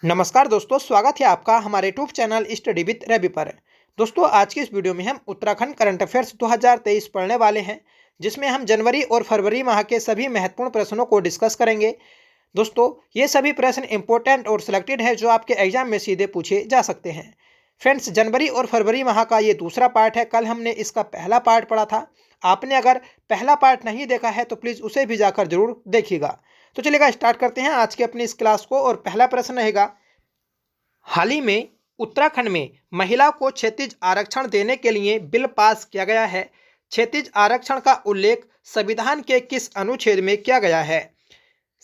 नमस्कार दोस्तों, स्वागत है आपका हमारे YouTube channel study with Ravi पर। दोस्तों, आज की इस वीडियो में हम उत्तराखंड करंट अफेयर्स 2023 पढ़ने वाले हैं, जिसमें हम जनवरी और फरवरी माह के सभी महत्वपूर्ण प्रश्नों को डिस्कस करेंगे। दोस्तों, ये सभी प्रश्न इंपॉर्टेंट और सिलेक्टेड है जो आपके एग्जाम में सीधे पूछे जा सकते हैं। फ्रेंड्स, जनवरी और फरवरी माह का ये दूसरा पार्ट है। कल हमने इसका पहला पार्ट पढ़ा था। आपने अगर पहला पार्ट नहीं देखा है तो प्लीज़ उसे भी जाकर जरूर देखिएगा। तो चलिएगा, स्टार्ट करते हैं आज की अपनी इस क्लास को। और पहला प्रश्न रहेगा, हाल ही में उत्तराखंड में महिला को क्षैतिज आरक्षण देने के लिए बिल पास किया गया है। क्षैतिज आरक्षण का उल्लेख संविधान के किस अनुच्छेद में किया गया है?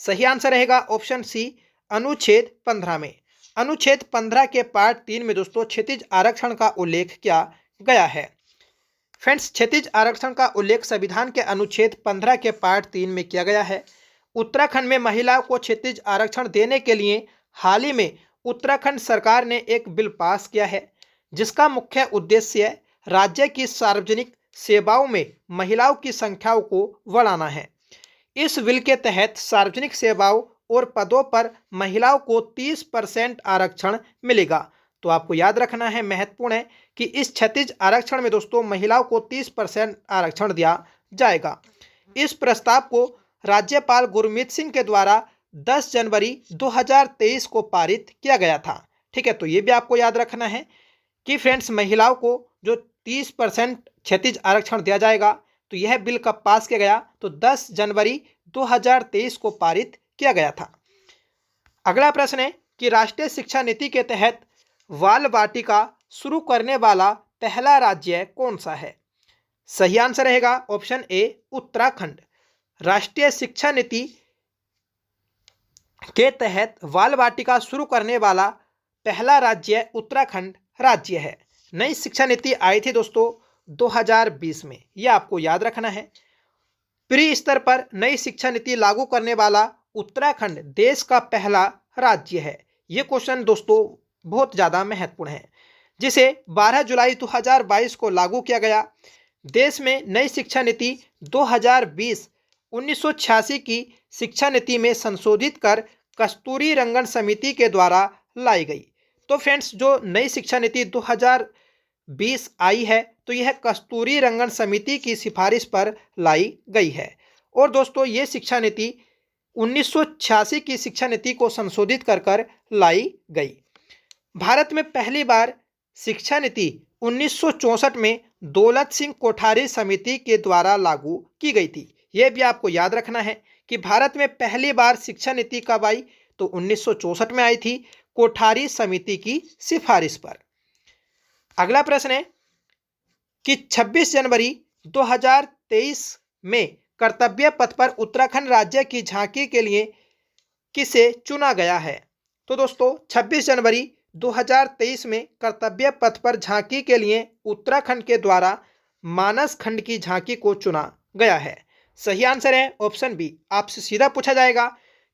सही आंसर रहेगा ऑप्शन सी, अनुच्छेद 15 में। अनुच्छेद 15 के पार्ट 3 में दोस्तों क्षैतिज आरक्षण का उल्लेख किया गया है। फ्रेंड्स, क्षैतिज आरक्षण का उल्लेख संविधान के अनुच्छेद 15 के पार्ट 3 में किया गया है। उत्तराखंड में महिलाओं को क्षैतिज आरक्षण देने के लिए हाल ही में उत्तराखंड सरकार ने एक बिल पास किया है, जिसका मुख्य उद्देश्य राज्य की सार्वजनिक सेवाओं में महिलाओं की संख्याओं को बढ़ाना है। इस बिल के तहत सार्वजनिक सेवाओं और पदों पर महिलाओं को 30% आरक्षण मिलेगा। तो आपको याद रखना है, महत्वपूर्ण है कि इस क्षैतिज आरक्षण में दोस्तों महिलाओं को 30% आरक्षण दिया जाएगा। इस प्रस्ताव को राज्यपाल गुरमीत सिंह के द्वारा 10 जनवरी 2023 को पारित किया गया था। ठीक है, तो ये भी आपको याद रखना है कि फ्रेंड्स, महिलाओं को जो 30% क्षैतिज आरक्षण दिया जाएगा, तो यह बिल कब पास किया गया? तो 10 जनवरी 2023 को पारित किया गया था। अगला प्रश्न है कि राष्ट्रीय शिक्षा नीति के तहत बाल वाटिका शुरू करने वाला पहला राज्य कौन सा है? सही आंसर रहेगा ऑप्शन ए, उत्तराखंड। राष्ट्रीय शिक्षा नीति के तहत बाल वाटिका शुरू करने वाला पहला राज्य उत्तराखंड राज्य है। नई शिक्षा नीति आई थी दोस्तों 2020 में, यह आपको याद रखना है। प्री स्तर पर नई शिक्षा नीति लागू करने वाला उत्तराखंड देश का पहला राज्य है। यह क्वेश्चन दोस्तों बहुत ज़्यादा महत्वपूर्ण है, जिसे 12 जुलाई 2022 को लागू किया गया। देश में नई शिक्षा नीति 2020 1986 की शिक्षा नीति में संशोधित कर कस्तूरी रंगन समिति के द्वारा लाई गई। तो फ्रेंड्स, जो नई शिक्षा नीति 2020 आई है, तो यह कस्तूरी रंगन समिति की सिफारिश पर लाई गई है। और दोस्तों, ये शिक्षा नीति 1986 की शिक्षा नीति को संशोधित कर लाई गई। भारत में पहली बार शिक्षा नीति 1964 में दौलत सिंह कोठारी समिति के द्वारा लागू की गई थी। यह भी आपको याद रखना है कि भारत में पहली बार शिक्षा नीति कब आई? तो 1964 में आई थी, कोठारी समिति की सिफारिश पर। अगला प्रश्न है कि 26 जनवरी 2023 में कर्तव्य पथ पर उत्तराखंड राज्य की झांकी के लिए किसे चुना गया है? तो दोस्तों, 26 जनवरी 2023 में कर्तव्य पथ पर झांकी के लिए उत्तराखंड के द्वारा मानस खंड की झांकी को चुना गया है। सही आंसर है ऑप्शन बी। आपसे सीधा पूछा जाएगा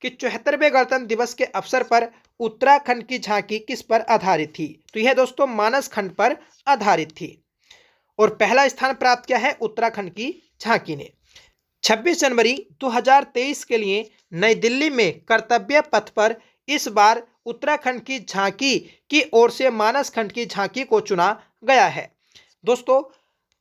कि 74वें गणतंत्र दिवस के अवसर पर उत्तराखंड की झांकी किस पर आधारित थी? तो यह दोस्तों मानस खंड पर आधारित थी। और पहला स्थान प्राप्त किया है उत्तराखंड की झांकी ने। 26 जनवरी 2023 के लिए नई दिल्ली में कर्तव्य पथ पर इस बार उत्तराखंड की झांकी की ओर से मानस खंड की झांकी को चुना गया है। दोस्तों,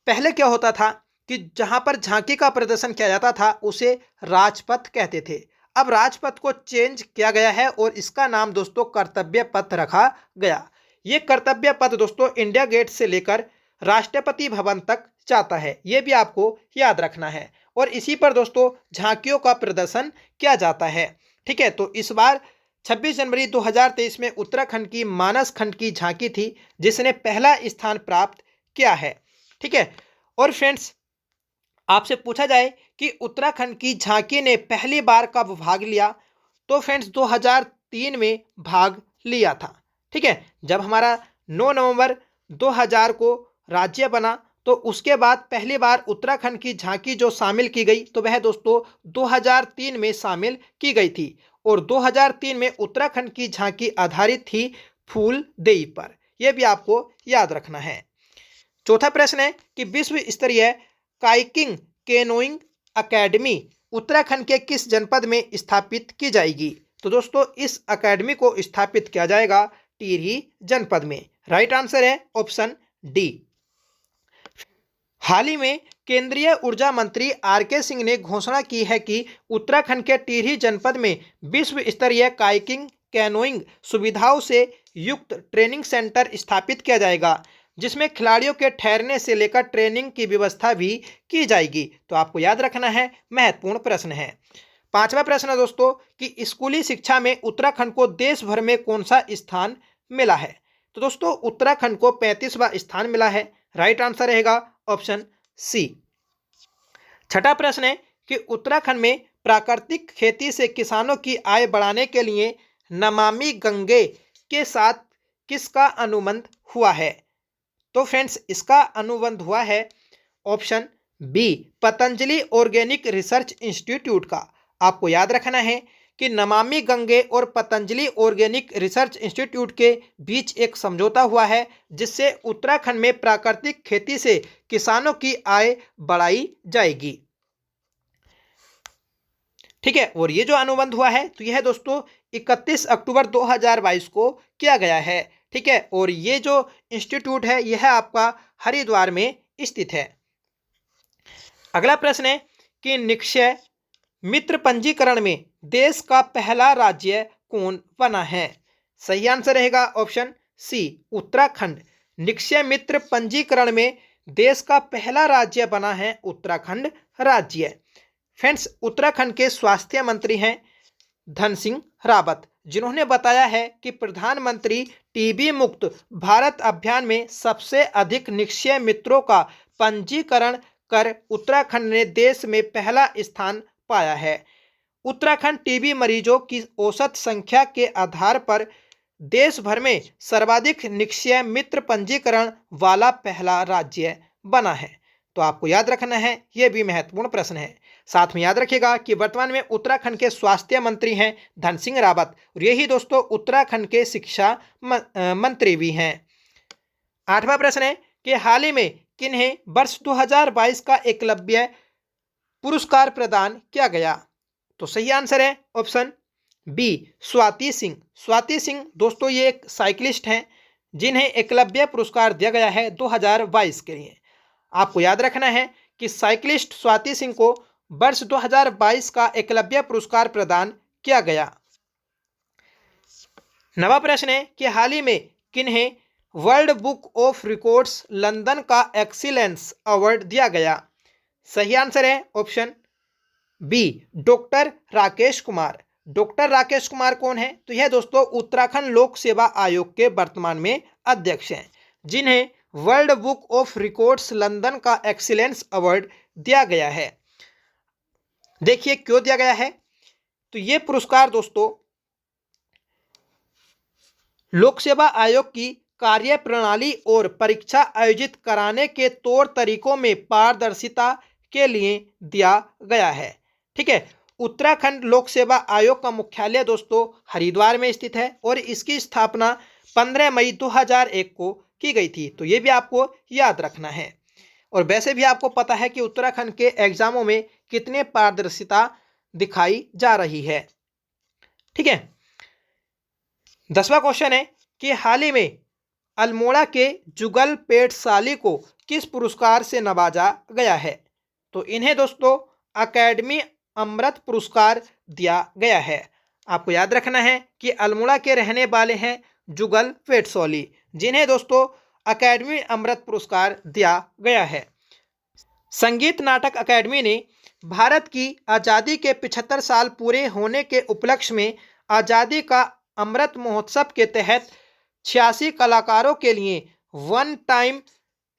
पहले क्या होता था कि जहां पर झांकी का प्रदर्शन किया जाता था उसे राजपथ कहते थे। अब राजपथ को चेंज किया गया है और इसका नाम दोस्तों कर्तव्य पथ रखा गया। ये कर्तव्य पथ दोस्तों इंडिया गेट से लेकर राष्ट्रपति भवन तक जाता है, ये भी आपको याद रखना है। और इसी पर दोस्तों झांकियों का प्रदर्शन किया जाता है। ठीक है, तो इस बार 26 जनवरी 2023 में उत्तराखंड की मानस खंड की झांकी थी, जिसने पहला स्थान प्राप्त किया है। ठीक है, और फ्रेंड्स, आपसे पूछा जाए कि उत्तराखंड की झांकी ने पहली बार कब भाग लिया? तो फ्रेंड्स, 2003 में भाग लिया था। ठीक है, जब हमारा 9 नवंबर 2000 को राज्य बना, तो उसके बाद पहली बार उत्तराखंड की झांकी जो शामिल की गई, तो वह दोस्तों 2003 में शामिल की गई थी। और 2003 में उत्तराखंड की झांकी आधारित थी फूल देई पर। यह भी आपको याद रखना है। चौथा प्रश्न है कि विश्व स्तरीय काइकिंग कैनोइंग अकेडमी उत्तराखंड के किस जनपद में स्थापित की जाएगी? तो दोस्तों इस अकेडमी को स्थापित किया जाएगा टिहरी जनपद में। राइट आंसर है ऑप्शन डी। हाल ही में केंद्रीय ऊर्जा मंत्री आर.के. सिंह ने घोषणा की है कि उत्तराखंड के टिहरी जनपद में विश्व स्तरीय काइकिंग कैनोइंग सुविधाओं से युक्त ट्रेनिंग सेंटर स्थापित किया जाएगा, जिसमें खिलाड़ियों के ठहरने से लेकर ट्रेनिंग की व्यवस्था भी की जाएगी। तो आपको याद रखना है, महत्वपूर्ण प्रश्न है। पांचवा प्रश्न है दोस्तों कि स्कूली शिक्षा में उत्तराखंड को देश भर में कौन सा स्थान मिला है। तो दोस्तों उत्तराखंड को 35वां स्थान मिला है। राइट आंसर रहेगा ऑप्शन सी। छठा प्रश्न है कि उत्तराखंड में प्राकृतिक खेती से किसानों की आय बढ़ाने के लिए नमामि गंगे के साथ किसका अनुबंध हुआ है। तो फ्रेंड्स इसका अनुबंध हुआ है option B, Patanjali organic research institute का। आपको याद रखना है कि नमामि गंगे और पतंजलि ऑर्गेनिक रिसर्च इंस्टीट्यूट के बीच एक समझौता हुआ है, जिससे उत्तराखंड में प्राकृतिक खेती से किसानों की आय बढ़ाई जाएगी। ठीक है, और ये जो अनुबंध हुआ है तो यह दोस्तों 31 अक्टूबर 2022 को किया गया है। ठीक है, और ये जो इंस्टीट्यूट है यह आपका हरिद्वार में स्थित है। अगला प्रश्न है कि निक्षय मित्र पंजीकरण में देश का पहला राज्य कौन बना है। सही आंसर रहेगा ऑप्शन सी, उत्तराखंड। निक्षय मित्र पंजीकरण में देश का पहला राज्य बना है उत्तराखंड राज्य। फ्रेंड्स उत्तराखंड के स्वास्थ्य मंत्री हैं धन सिंह रावत, जिन्होंने बताया है कि प्रधानमंत्री टीबी मुक्त भारत अभियान में सबसे अधिक निक्षय मित्रों का पंजीकरण कर उत्तराखंड ने देश में पहला स्थान पाया है। उत्तराखंड टीबी मरीजों की औसत संख्या के आधार पर देश भर में सर्वाधिक निक्षय मित्र पंजीकरण वाला पहला राज्य बना है। तो आपको याद रखना है, यह भी महत्वपूर्ण प्रश्न है। साथ में याद रखिएगा कि वर्तमान में उत्तराखंड के स्वास्थ्य मंत्री हैं धन सिंह रावत, और यही दोस्तों उत्तराखंड के शिक्षा मंत्री भी हैं। आठवां प्रश्न है कि हाल ही में किन्हें वर्ष 2022 का एकलव्य पुरस्कार प्रदान किया गया। तो सही आंसर है ऑप्शन बी, स्वाति सिंह। स्वाति सिंह दोस्तों ये एक साइकिलिस्ट हैं जिन्हें एकलव्य पुरस्कार दिया गया है 2022 के लिए। आपको याद रखना है कि साइकिलिस्ट स्वाति सिंह को वर्ष 2022 का एकलव्य पुरस्कार प्रदान किया गया। नवा प्रश्न है कि हाल ही में किन्हें world book of records London का एक्सीलेंस अवार्ड दिया गया। सही आंसर है option B, doctor Rakesh Kumar. Doctor Rakesh Kumar कौन है। तो यह दोस्तों उत्तराखंड लोक सेवा आयोग के वर्तमान में अध्यक्ष हैं, जिन्हें world book of records London का एक्सीलेंस अवार्ड दिया गया है। देखिए क्यों दिया गया है। तो ये पुरस्कार दोस्तों लोक सेवा आयोग की कार्य प्रणाली और परीक्षा आयोजित कराने के तौर तरीकों में पारदर्शिता के लिए दिया गया है। ठीक है, उत्तराखंड लोक सेवा आयोग का मुख्यालय दोस्तों हरिद्वार में स्थित है और इसकी स्थापना 15 मई 2001 को की गई थी। तो ये भी आपको याद रखना है। और वैसे भी आपको पता है कि उत्तराखंड के एग्जामों में कितने पारदर्शिता दिखाई जा रही है। ठीक है, 10वां क्वेश्चन है कि हाल ही में अल्मोड़ा के जुगल पेटसाली को किस पुरस्कार से नवाजा गया है। तो इन्हें दोस्तों अकेडमी अमृत पुरस्कार दिया गया है। आपको याद रखना है कि अल्मोड़ा के रहने वाले हैं जुगल पेटसाली, जिन्हें दोस्तों अकेडमी अमृत पुरस्कार दिया गया है। संगीत नाटक अकेडमी ने भारत की आज़ादी के 75 साल पूरे होने के उपलक्ष्य में आज़ादी का अमृत महोत्सव के तहत 86 कलाकारों के लिए वन टाइम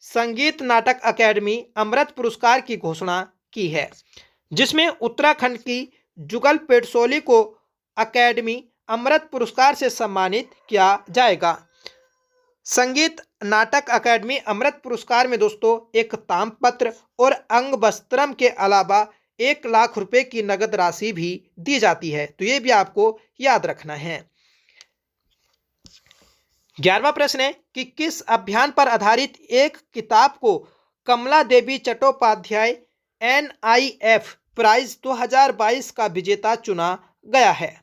संगीत नाटक अकेडमी अमृत पुरस्कार की घोषणा की है, जिसमें उत्तराखंड की जुगल पेटसाली को अकेडमी अमृत पुरस्कार से सम्मानित किया जाएगा। संगीत नाटक अकेडमी अमृत पुरस्कार में दोस्तों एक ताम्रपत्र और अंग वस्त्रम के अलावा 1 लाख रुपए की नगद राशि भी दी जाती है। तो ये भी आपको याद रखना है। 11वां प्रश्न है कि किस अभियान पर आधारित एक किताब को कमला देवी चट्टोपाध्याय NIF प्राइज 2022 का विजेता चुना गया है।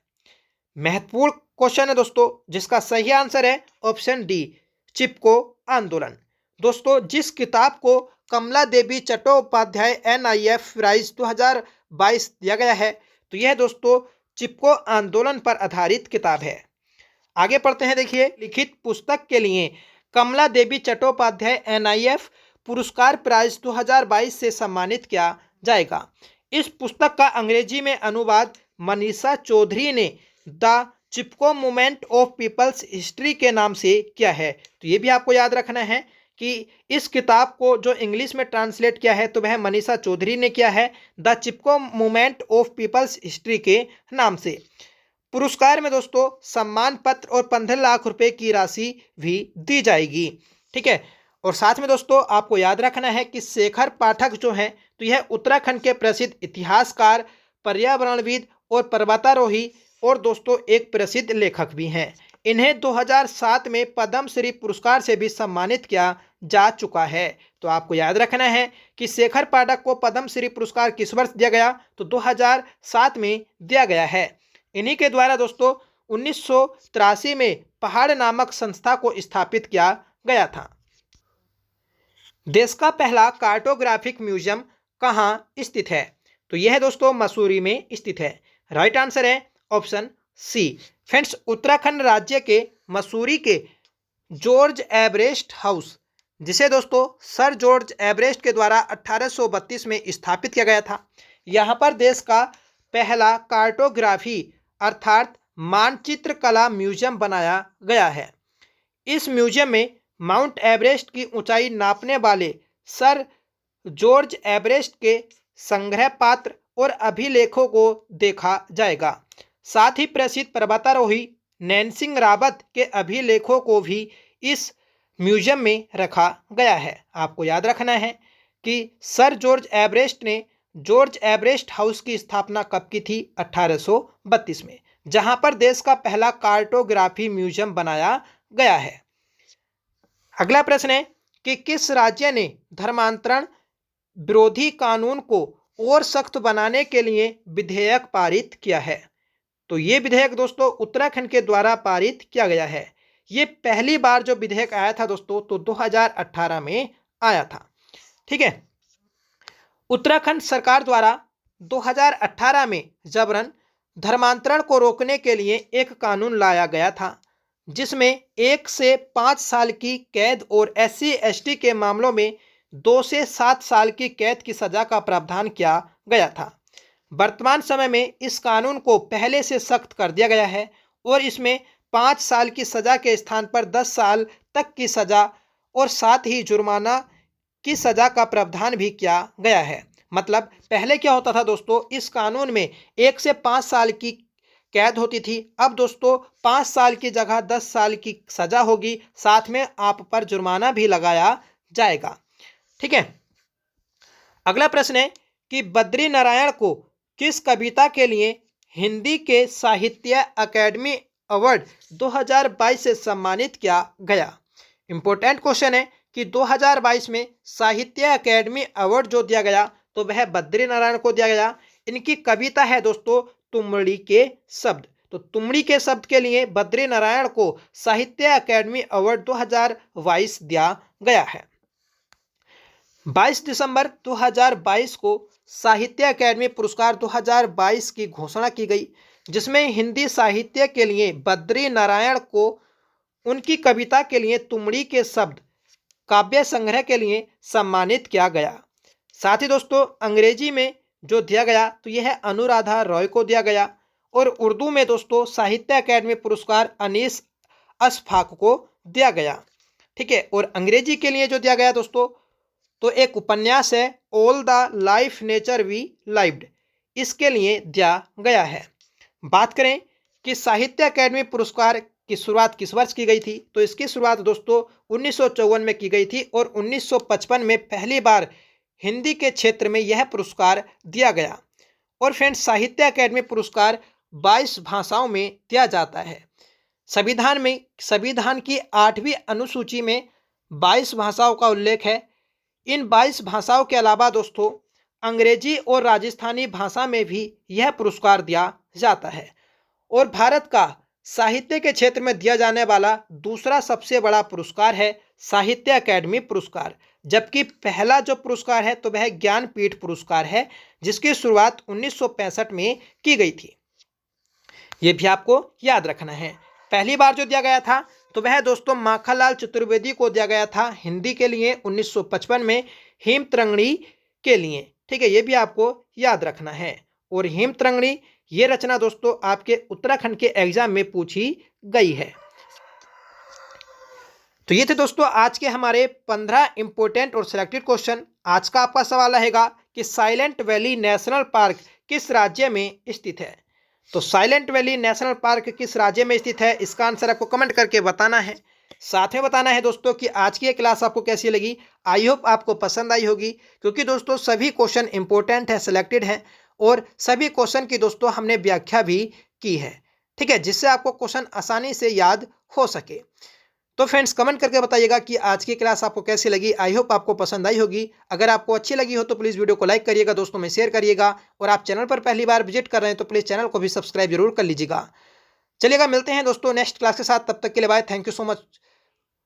महत्वपूर्ण क्वेश्चन है दोस्तों, जिसका सही आंसर है ऑप्शन डी, चिपको आंदोलन। दोस्तों, जिस किताब को कमला देवी चट्टोपाध्याय NIF प्राइज 2022 दिया गया है, तो यह दोस्तों चिपको आंदोलन पर आधारित किताब है। आगे पढ़ते हैं। देखिए, लिखित पुस्तक के लिए कमला देवी चट्टोपाध्याय NIF पुरस्कार प्राइज 2022 से सम्मानित किया जाएगा। इस पुस्तक का अंग्रेजी में अनुवाद मनीषा चौधरी ने the Chipko movement of people's history के नाम से किया है। तो ये भी आपको याद रखना है कि इस किताब को जो इंग्लिश में ट्रांसलेट किया है तो वह मनीषा चौधरी ने किया है, the Chipko movement of people's history के नाम से। पुरस्कार में दोस्तों सम्मान पत्र और 15 लाख रुपए की राशि भी दी जाएगी। ठीक है, और साथ में दोस्तों आपको याद रखना है कि शेखर पाठक जो हैं, तो यह उत्तराखंड के प्रसिद्ध इतिहासकार, पर्यावरणविद और पर्वतारोही और दोस्तों एक प्रसिद्ध लेखक भी हैं। इन्हें 2007 में पद्मश्री पुरस्कार से भी सम्मानित किया जा चुका है। तो आपको याद रखना है कि शेखर पाठक को पद्मश्री पुरस्कार किस वर्ष दिया गया, तो 2007 में दिया गया है। इन्हीं के द्वारा दोस्तों 1983 में पहाड़ नामक संस्था को स्थापित किया गया था। देश का पहला कार्टोग्राफिक म्यूजियम कहाँ स्थित है, तो यह दोस्तों मसूरी में स्थित है। राइट आंसर है ऑप्शन सी। फ्रेंड्स, उत्तराखंड राज्य के मसूरी के जॉर्ज एवरेस्ट हाउस, जिसे दोस्तों सर जॉर्ज एवरेस्ट के द्वारा 1832 में स्थापित किया गया था, यहाँ पर देश का पहला कार्टोग्राफी अर्थात मानचित्र कला म्यूजियम बनाया गया है। इस म्यूजियम में माउंट एवरेस्ट की ऊंचाई नापने वाले सर जॉर्ज एवरेस्ट के संग्रह पात्र और अभिलेखों को देखा जाएगा। साथ ही प्रसिद्ध पर्वतारोही नैनसिंग रावत के अभिलेखों को भी इस म्यूजियम में रखा गया है। आपको याद रखना है कि सर जॉर्ज एवरेस्ट ने जॉर्ज एवरेस्ट हाउस की स्थापना कब की थी, 1832 में, जहां पर देश का पहला कार्टोग्राफी म्यूजियम बनाया गया है। अगला प्रश्न है कि किस राज्य ने धर्मांतरण विरोधी कानून को और सख्त बनाने के लिए विधेयक पारित किया है, तो ये विधेयक दोस्तों उत्तराखंड के द्वारा पारित किया गया है। ये पहली बार जो विधेयक आया था दोस्तों तो 2018 में आया था। ठीक है, उत्तराखंड सरकार द्वारा 2018 में जबरन धर्मांतरण को रोकने के लिए एक कानून लाया गया था, जिसमें 1 से 5 साल की कैद और SC/ST के मामलों में 2 से 7 साल की कैद की सजा का प्रावधान किया गया था। वर्तमान समय में इस कानून को पहले से सख्त कर दिया गया है और इसमें 5 साल की सजा के स्थान पर 10 साल तक की सजा और साथ ही जुर्माना की सजा का प्रावधान भी किया गया है। मतलब पहले क्या होता था दोस्तों, इस कानून में 1 से 5 साल की कैद होती थी, अब दोस्तों 5 साल की जगह 10 साल की सजा होगी, साथ में आप पर जुर्माना भी लगाया जाएगा। ठीक है, अगला प्रश्न है कि बद्री नारायण को किस कविता के लिए हिंदी के साहित्य अकादमी अवार्ड 2022 से सम्मानित किया गया। इंपॉर्टेंट क्वेश्चन है कि 2022 में साहित्य अकादमी अवार्ड जो दिया गया तो वह बद्री नारायण को दिया गया। इनकी कविता है दोस्तों तुमड़ी के शब्द, तो तुमड़ी के शब्द के लिए बद्री नारायण को साहित्य अकादमी अवार्ड 2022 दिया गया है। 22 दिसंबर 2022 को साहित्य अकादमी पुरस्कार 2022 की घोषणा की गई, जिसमें हिंदी साहित्य के लिए बद्री नारायण को उनकी कविता के लिए तुमड़ी के शब्द काव्य संग्रह के लिए सम्मानित किया गया। साथ ही दोस्तों अंग्रेजी में जो दिया गया तो यह अनुराधा रॉय को दिया गया और उर्दू में दोस्तों साहित्य अकादमी पुरस्कार अनीस अशफाक को दिया गया। ठीक है, और अंग्रेजी के लिए जो दिया गया दोस्तों तो एक उपन्यास है all the life nature we lived, इसके लिए दिया गया है। बात करें कि साहित्य अकादमी पुरस्कार की शुरुआत किस वर्ष की गई थी, तो इसकी शुरुआत दोस्तों 1954 में की गई थी और 1955 में पहली बार हिंदी के क्षेत्र में यह पुरस्कार दिया गया। और फ्रेंड्स साहित्य अकादमी पुरस्कार 22 भाषाओं में दिया जाता है। संविधान की 8वीं अनुसूची में 22 भाषाओं का उल्लेख है। इन 22 भाषाओं के अलावा दोस्तों अंग्रेजी और राजस्थानी भाषा में भी यह पुरस्कार दिया जाता है। और भारत का साहित्य के क्षेत्र में दिया जाने वाला दूसरा सबसे बड़ा पुरस्कार है साहित्य अकादमी पुरस्कार। जबकि पहला जो पुरस्कार है तो वह ज्ञानपीठ पुरस्कार है, जिसकी शुरुआत 1965 में की गई थी। यह भी आपको याद रखना है। पहली बार जो दिया गया था तो वह दोस्तों माखनलाल चतुर्वेदी को दिया गया था हिंदी के लिए 1955 में हेमतरंगिणी के लिए। ठीक है, ये भी आपको याद रखना है। और हेमतरंगिणी ये रचना दोस्तों आपके उत्तराखंड के एग्जाम में पूछी गई है। तो ये थे दोस्तों आज के हमारे 15 इंपोर्टेंट और सिलेक्टेड क्वेश्चन। आज का आपका सवाल रहेगा कि साइलेंट वैली नेशनल पार्क किस राज्य में स्थित है। तो साइलेंट वैली नेशनल पार्क किस राज्य में स्थित है, इसका आंसर आपको कमेंट करके बताना है। साथ में बताना है दोस्तों कि आज की ये क्लास आपको कैसी लगी। आई होप आपको पसंद आई होगी, क्योंकि दोस्तों सभी क्वेश्चन इंपॉर्टेंट है, सिलेक्टेड है और सभी क्वेश्चन की दोस्तों हमने व्याख्या भी की है। ठीक है, जिससे आपको क्वेश्चन आसानी से याद हो सके। तो फ्रेंड्स कमेंट करके बताइएगा कि आज की क्लास आपको कैसी लगी। आई होप आपको पसंद आई होगी। अगर आपको अच्छी लगी हो तो प्लीज़ वीडियो को लाइक करिएगा, दोस्तों में शेयर करिएगा, और आप चैनल पर पहली बार विजिट कर रहे हैं तो प्लीज़ चैनल को भी सब्सक्राइब जरूर कर लीजिएगा। चलिएगा, मिलते हैं दोस्तों नेक्स्ट क्लास के साथ। तब तक के लिए bye. Thank you so much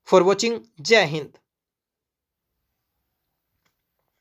for watching. जय हिंद।